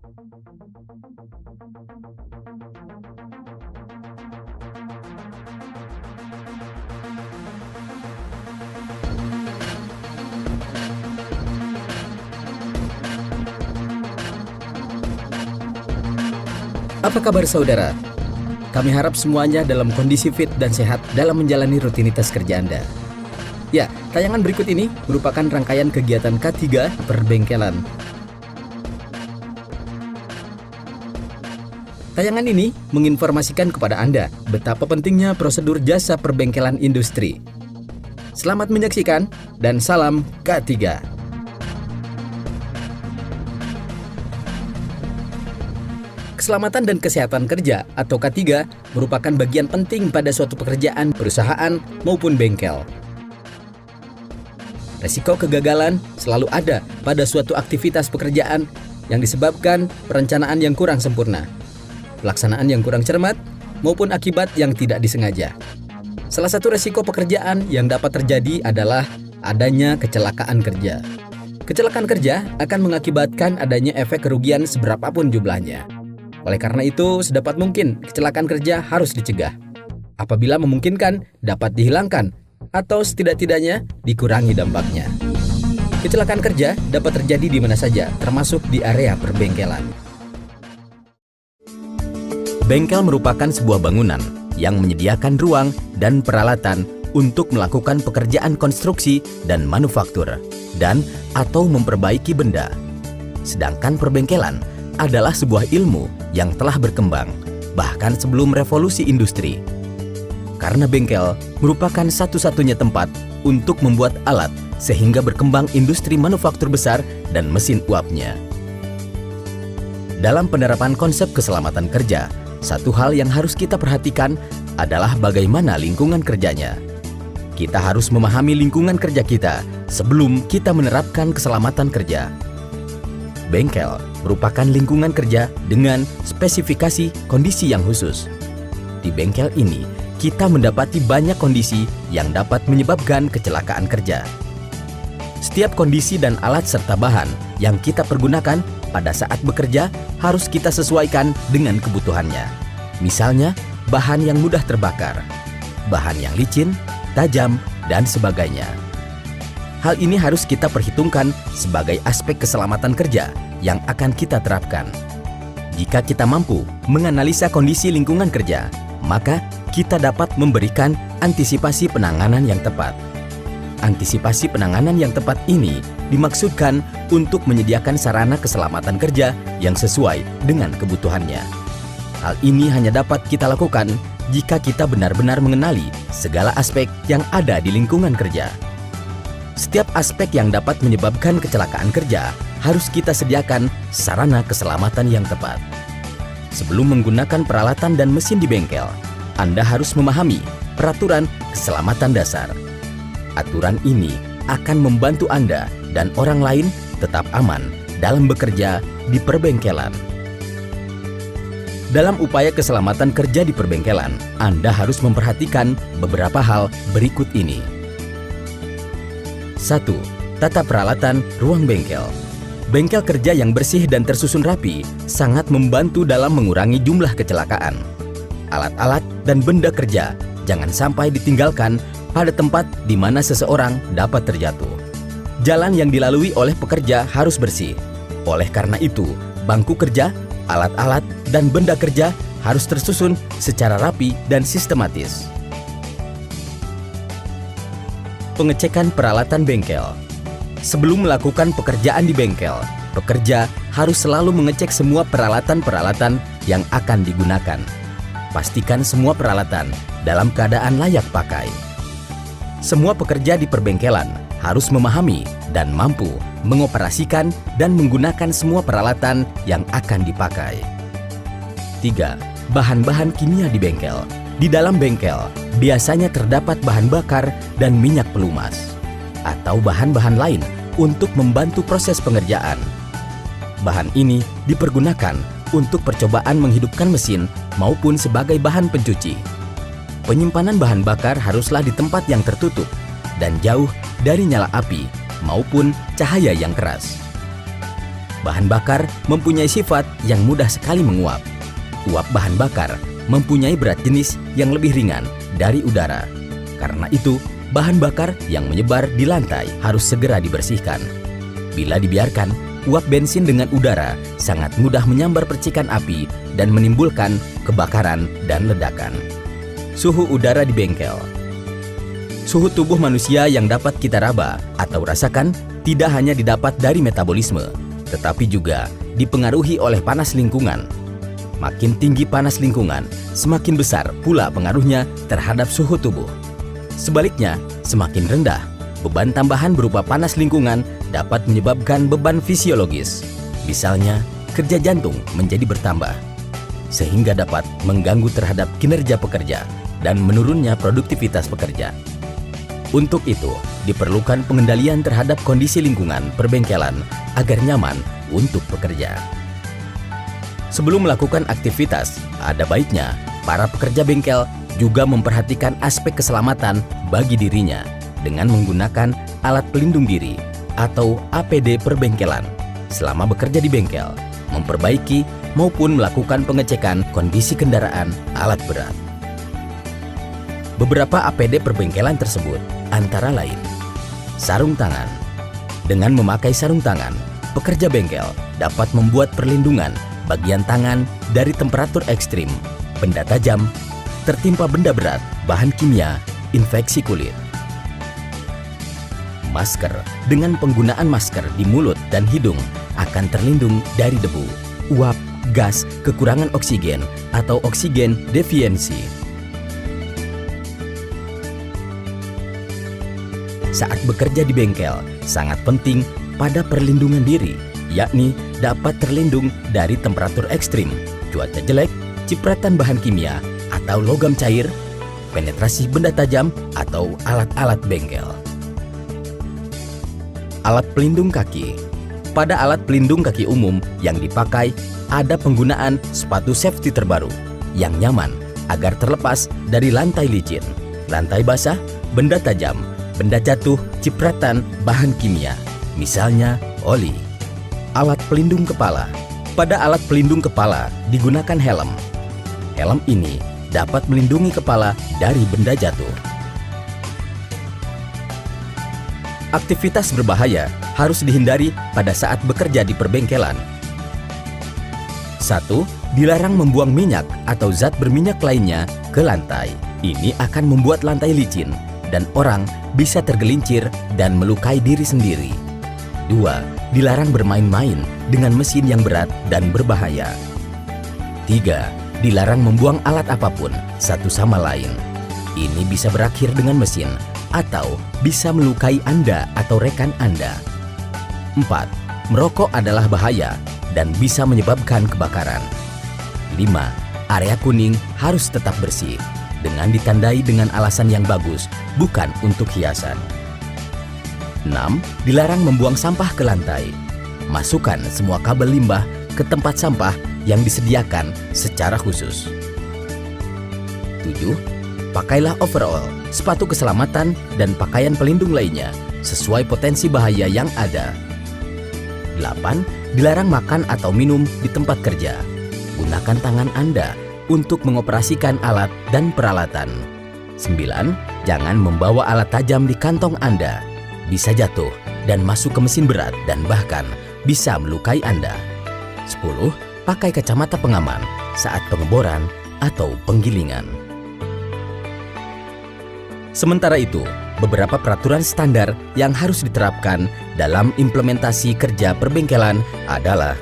Apa kabar saudara? Kami harap semuanya dalam kondisi fit dan sehat dalam menjalani rutinitas kerja Anda. Ya, tayangan berikut ini merupakan rangkaian kegiatan K3 Perbengkelan. Tayangan ini menginformasikan kepada Anda betapa pentingnya prosedur jasa perbengkelan industri. Selamat menyaksikan dan salam K3. Keselamatan dan kesehatan kerja atau K3 merupakan bagian penting pada suatu pekerjaan, perusahaan, maupun bengkel. Resiko kegagalan selalu ada pada suatu aktivitas pekerjaan yang disebabkan perencanaan yang kurang sempurna, pelaksanaan yang kurang cermat, maupun akibat yang tidak disengaja. Salah satu resiko pekerjaan yang dapat terjadi adalah adanya kecelakaan kerja. Kecelakaan kerja akan mengakibatkan adanya efek kerugian seberapapun jumlahnya. Oleh karena itu, sedapat mungkin kecelakaan kerja harus dicegah. Apabila memungkinkan, dapat dihilangkan atau setidak-tidaknya dikurangi dampaknya. Kecelakaan kerja dapat terjadi di mana saja, termasuk di area perbengkelan. Bengkel merupakan sebuah bangunan yang menyediakan ruang dan peralatan untuk melakukan pekerjaan konstruksi dan manufaktur dan atau memperbaiki benda. Sedangkan perbengkelan adalah sebuah ilmu yang telah berkembang bahkan sebelum revolusi industri. Karena bengkel merupakan satu-satunya tempat untuk membuat alat sehingga berkembang industri manufaktur besar dan mesin uapnya. Dalam penerapan konsep keselamatan kerja, satu hal yang harus kita perhatikan adalah bagaimana lingkungan kerjanya. Kita harus memahami lingkungan kerja kita sebelum kita menerapkan keselamatan kerja. Bengkel merupakan lingkungan kerja dengan spesifikasi kondisi yang khusus. Di bengkel ini, kita mendapati banyak kondisi yang dapat menyebabkan kecelakaan kerja. Setiap kondisi dan alat serta bahan yang kita pergunakan pada saat bekerja harus kita sesuaikan dengan kebutuhannya. Misalnya, bahan yang mudah terbakar, bahan yang licin, tajam, dan sebagainya. Hal ini harus kita perhitungkan sebagai aspek keselamatan kerja yang akan kita terapkan. Jika kita mampu menganalisa kondisi lingkungan kerja, maka kita dapat memberikan antisipasi penanganan yang tepat. Antisipasi penanganan yang tepat ini dimaksudkan untuk menyediakan sarana keselamatan kerja yang sesuai dengan kebutuhannya. Hal ini hanya dapat kita lakukan jika kita benar-benar mengenali segala aspek yang ada di lingkungan kerja. Setiap aspek yang dapat menyebabkan kecelakaan kerja harus kita sediakan sarana keselamatan yang tepat. Sebelum menggunakan peralatan dan mesin di bengkel, Anda harus memahami peraturan keselamatan dasar. Aturan ini akan membantu Anda dan orang lain tetap aman dalam bekerja di perbengkelan. Dalam upaya keselamatan kerja di perbengkelan, Anda harus memperhatikan beberapa hal berikut ini. 1. Tata peralatan ruang bengkel. Bengkel kerja yang bersih dan tersusun rapi sangat membantu dalam mengurangi jumlah kecelakaan. Alat-alat dan benda kerja jangan sampai ditinggalkan pada tempat di mana seseorang dapat terjatuh. Jalan yang dilalui oleh pekerja harus bersih. Oleh karena itu, bangku kerja, alat-alat, dan benda kerja harus tersusun secara rapi dan sistematis. Pengecekan peralatan bengkel. Sebelum melakukan pekerjaan di bengkel, pekerja harus selalu mengecek semua peralatan-peralatan yang akan digunakan. Pastikan semua peralatan dalam keadaan layak pakai. Semua pekerja di perbengkelan harus memahami dan mampu mengoperasikan dan menggunakan semua peralatan yang akan dipakai. 3. Bahan-bahan kimia di bengkel. Di dalam bengkel, biasanya terdapat bahan bakar dan minyak pelumas, atau bahan-bahan lain untuk membantu proses pengerjaan. Bahan ini dipergunakan untuk percobaan menghidupkan mesin maupun sebagai bahan pencuci. Penyimpanan bahan bakar haruslah di tempat yang tertutup dan jauh dari nyala api maupun cahaya yang keras. Bahan bakar mempunyai sifat yang mudah sekali menguap. Uap bahan bakar mempunyai berat jenis yang lebih ringan dari udara. Karena itu, bahan bakar yang menyebar di lantai harus segera dibersihkan. Bila dibiarkan, uap bensin dengan udara sangat mudah menyambar percikan api dan menimbulkan kebakaran dan ledakan. Suhu udara di bengkel. Suhu tubuh manusia yang dapat kita raba atau rasakan tidak hanya didapat dari metabolisme, tetapi juga dipengaruhi oleh panas lingkungan. Makin tinggi panas lingkungan, semakin besar pula pengaruhnya terhadap suhu tubuh. Sebaliknya, semakin rendah, beban tambahan berupa panas lingkungan dapat menyebabkan beban fisiologis. Misalnya, kerja jantung menjadi bertambah, sehingga dapat mengganggu terhadap kinerja pekerja dan menurunnya produktivitas pekerja. Untuk itu, diperlukan pengendalian terhadap kondisi lingkungan perbengkelan agar nyaman untuk bekerja. Sebelum melakukan aktivitas, ada baiknya para pekerja bengkel juga memperhatikan aspek keselamatan bagi dirinya dengan menggunakan alat pelindung diri atau APD perbengkelan selama bekerja di bengkel, memperbaiki maupun melakukan pengecekan kondisi kendaraan alat berat. Beberapa APD perbengkelan tersebut antara lain: sarung tangan. Dengan memakai sarung tangan, pekerja bengkel dapat membuat perlindungan bagian tangan dari temperatur ekstrim, benda tajam, tertimpa benda berat, bahan kimia, infeksi kulit. Masker. Dengan penggunaan masker di mulut dan hidung akan terlindung dari debu, uap, gas, kekurangan oksigen, atau oksigen defiensi. Saat bekerja di bengkel, sangat penting pada perlindungan diri, yakni dapat terlindung dari temperatur ekstrim, cuaca jelek, cipratan bahan kimia atau logam cair, penetrasi benda tajam, atau alat-alat bengkel. Alat pelindung kaki. Pada alat pelindung kaki umum yang dipakai, ada penggunaan sepatu safety terbaru yang nyaman agar terlepas dari lantai licin, lantai basah, benda tajam, benda jatuh, cipratan bahan kimia, misalnya oli. Alat pelindung kepala. Pada alat pelindung kepala digunakan helm. Helm ini dapat melindungi kepala dari benda jatuh. Aktivitas berbahaya harus dihindari pada saat bekerja di perbengkelan. 1. Dilarang membuang minyak atau zat berminyak lainnya ke lantai. Ini akan membuat lantai licin dan orang bisa tergelincir dan melukai diri sendiri. 2. Dilarang bermain-main dengan mesin yang berat dan berbahaya. 3. Dilarang membuang alat apapun satu sama lain. Ini bisa berakhir dengan mesin atau bisa melukai Anda atau rekan Anda. 4. Merokok adalah bahaya dan bisa menyebabkan kebakaran. 5. Area kuning harus tetap bersih dengan ditandai dengan alasan yang bagus, bukan untuk hiasan. 6. Dilarang membuang sampah ke lantai. Masukkan semua kabel limbah ke tempat sampah yang disediakan secara khusus. 7. Pakailah overall, sepatu keselamatan, dan pakaian pelindung lainnya sesuai potensi bahaya yang ada. 8. Dilarang makan atau minum di tempat kerja. Gunakan tangan Anda untuk mengoperasikan alat dan peralatan. 9. Jangan membawa alat tajam di kantong Anda. Bisa jatuh dan masuk ke mesin berat dan bahkan bisa melukai Anda. 10. Pakai kacamata pengaman saat pengeboran atau penggilingan. Sementara itu, beberapa peraturan standar yang harus diterapkan dalam implementasi kerja perbengkelan adalah: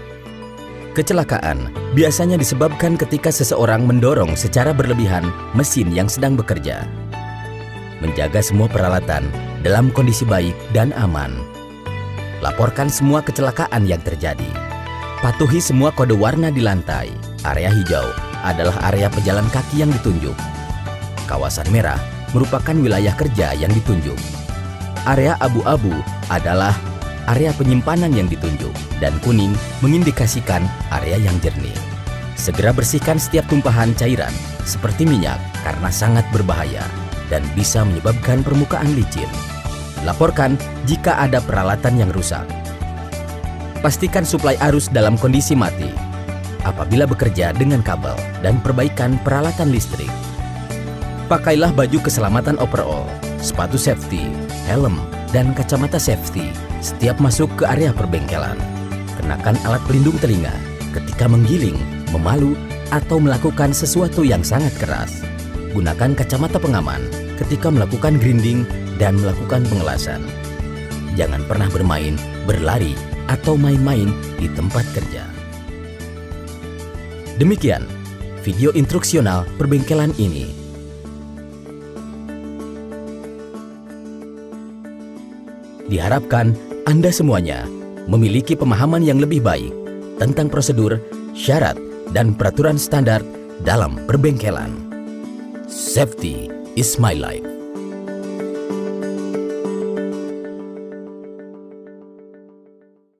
kecelakaan biasanya disebabkan ketika seseorang mendorong secara berlebihan mesin yang sedang bekerja. Menjaga semua peralatan dalam kondisi baik dan aman. Laporkan semua kecelakaan yang terjadi. Patuhi semua kode warna di lantai. Area hijau adalah area pejalan kaki yang ditunjuk. Kawasan merah merupakan wilayah kerja yang ditunjuk. Area abu-abu adalah area penyimpanan yang ditunjuk, dan kuning mengindikasikan area yang jernih. Segera bersihkan setiap tumpahan cairan seperti minyak karena sangat berbahaya dan bisa menyebabkan permukaan licin. Laporkan jika ada peralatan yang rusak. Pastikan suplai arus dalam kondisi mati. Apabila bekerja dengan kabel dan perbaikan peralatan listrik. Pakailah baju keselamatan overall, sepatu safety, helm, dan kacamata safety setiap masuk ke area perbengkelan. Kenakan alat pelindung telinga ketika menggiling, memalu, atau melakukan sesuatu yang sangat keras. Gunakan kacamata pengaman ketika melakukan grinding dan melakukan pengelasan. Jangan pernah bermain, berlari, atau main-main di tempat kerja. Demikian video instruksional perbengkelan ini. Diharapkan Anda semuanya memiliki pemahaman yang lebih baik tentang prosedur, syarat, dan peraturan standar dalam perbengkelan. Safety is my life.